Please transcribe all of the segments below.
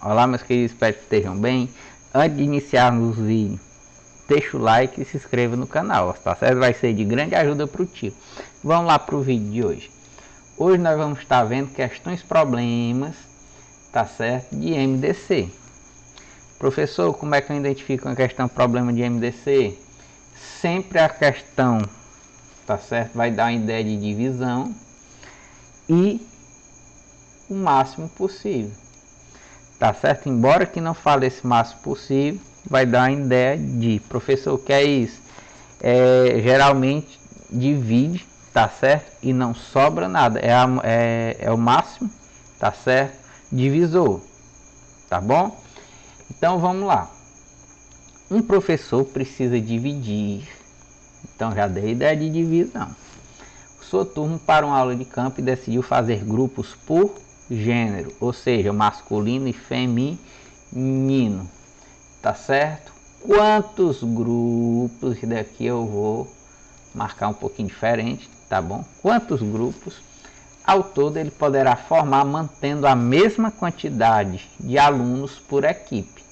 Olá, meus queridos, espero que estejam bem. Antes de iniciarmos o vídeo, deixa o like e se inscreva no canal, tá certo? Vai ser de grande ajuda para o tio. Vamos lá para o vídeo de hoje. Hoje nós vamos estar vendo questões, problemas, tá certo? De MDC. Professor, como é que eu identifico uma questão, problema de MDC? Sempre a questão, tá certo? Vai dar uma ideia de divisão e o máximo possível. Tá certo? Embora que não fale esse máximo possível, vai dar uma ideia de, professor, o que é isso? Geralmente divide, tá certo? E não sobra nada, é o máximo, tá certo? Divisor, tá bom? Então vamos lá. Um professor precisa dividir, então já dei a ideia de divisão. Sua turma para uma aula de campo e decidiu fazer grupos por gênero, ou seja, masculino e feminino, tá certo? Quantos grupos, daqui eu vou marcar um pouquinho diferente, tá bom? Quantos grupos ao todo ele poderá formar mantendo a mesma quantidade de alunos por equipe?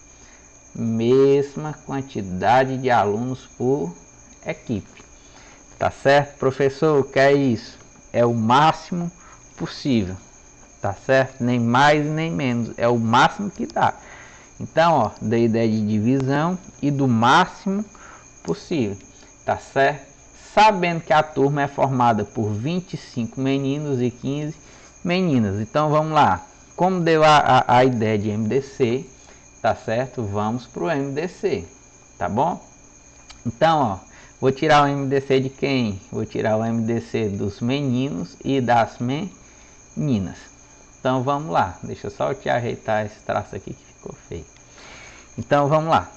Mesma quantidade de alunos por equipe, tá certo? Professor, o que é isso? É o máximo possível, tá certo? Nem mais nem menos, é o máximo que dá. Então, ó, da ideia de divisão e do máximo possível, tá certo? Sabendo que a turma é formada por 25 meninos e 15 meninas. Então, vamos lá. Como deu a ideia de MDC, tá certo? Vamos para o MDC, tá bom? Então, ó, vou tirar o MDC de quem? Vou tirar o MDC dos meninos e das meninas. Então vamos lá, deixa eu só te ajeitar esse traço aqui que ficou feio. Então vamos lá.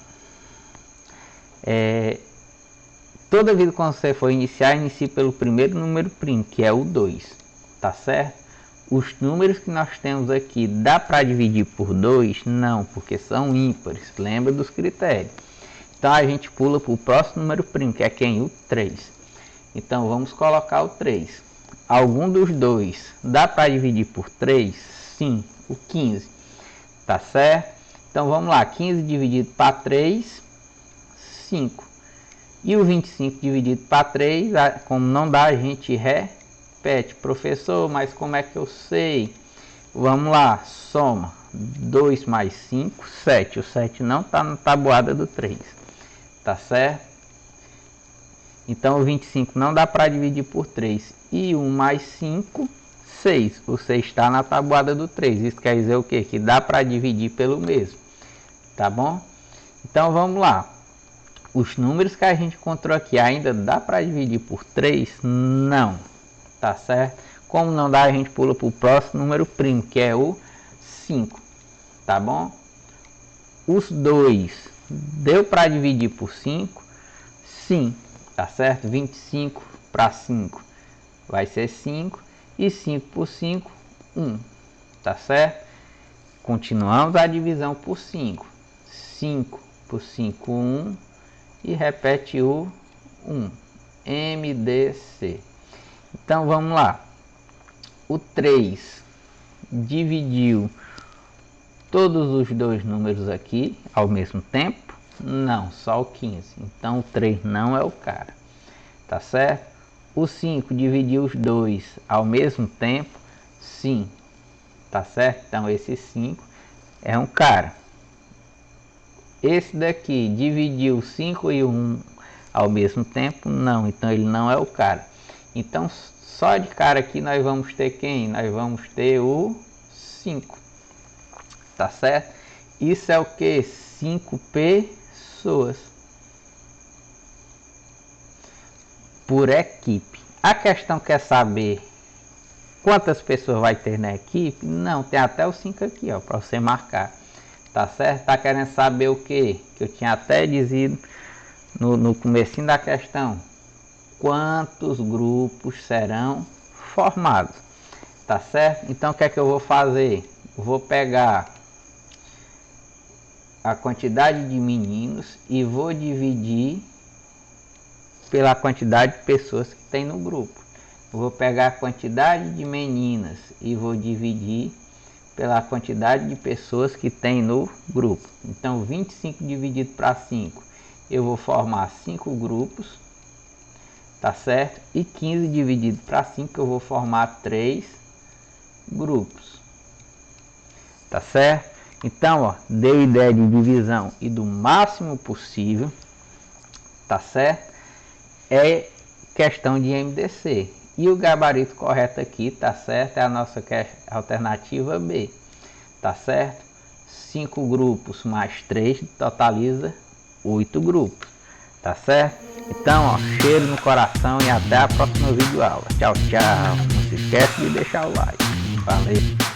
Toda vez que você for iniciar, inicie pelo primeiro número primo, que é o 2, tá certo? Os números que nós temos aqui, dá para dividir por 2? Não, porque são ímpares, lembra dos critérios. Então a gente pula para o próximo número primo, que é quem? O 3. Então vamos colocar o 3. Algum dos dois dá para dividir por 3? Sim, o 15. Tá certo? Então vamos lá, 15 dividido para 3, 5. E o 25 dividido para 3, como não dá, a gente repete. Professor, mas como é que eu sei? Vamos lá, soma. 2 mais 5, 7. O 7 não está na tabuada do 3. Tá certo? Então o 25 não dá para dividir por 3. E 1 mais 5, 6. O 6 está na tabuada do 3. Isso quer dizer o quê? Que dá para dividir pelo mesmo. Tá bom? Então vamos lá. Os números que a gente encontrou aqui ainda dá para dividir por 3? Não. Tá certo? Como não dá, a gente pula para o próximo número primo, que é o 5. Tá bom? Os 2 deu para dividir por 5? Sim. Tá certo? 25 para 5 vai ser 5. E 5 por 5, 1. Tá certo? Continuamos a divisão por 5. 5 por 5, 1. E repete o 1. MDC. Então vamos lá. O 3 dividiu todos os dois números aqui ao mesmo tempo? Não, só o 15. Então o 3 não é o cara. Tá certo? O 5 dividiu os dois ao mesmo tempo? Sim. Tá certo? Então esse 5 é um cara. Esse daqui dividiu 5 e 1 ao mesmo tempo? Não. Então ele não é o cara. Então só de cara aqui nós vamos ter quem? Nós vamos ter o 5. Tá certo? Isso é o que? 5 pessoas por equipe. A questão quer saber quantas pessoas vai ter na equipe? Não, tem até os 5 aqui, ó, para você marcar. Tá certo? Tá querendo saber o que? Que eu tinha até dizido no comecinho da questão. Quantos grupos serão formados? Tá certo? Então o que é que eu vou fazer? Vou pegar a quantidade de meninos e vou dividir pela quantidade de pessoas que tem no grupo. Vou pegar a quantidade de meninas e vou dividir pela quantidade de pessoas que tem no grupo. Então 25 dividido para 5, eu vou formar 5 grupos, tá certo? E 15 dividido para 5, eu vou formar 3 grupos, tá certo? Então, ó, dei ideia de divisão e do máximo possível, tá certo? É questão de MDC. E o gabarito correto aqui, tá certo? É a nossa alternativa B, tá certo? 5 grupos mais 3 totaliza 8 grupos, tá certo? Então, ó, cheiro no coração e até a próxima videoaula. Tchau, tchau. Não se esquece de deixar o like. Valeu!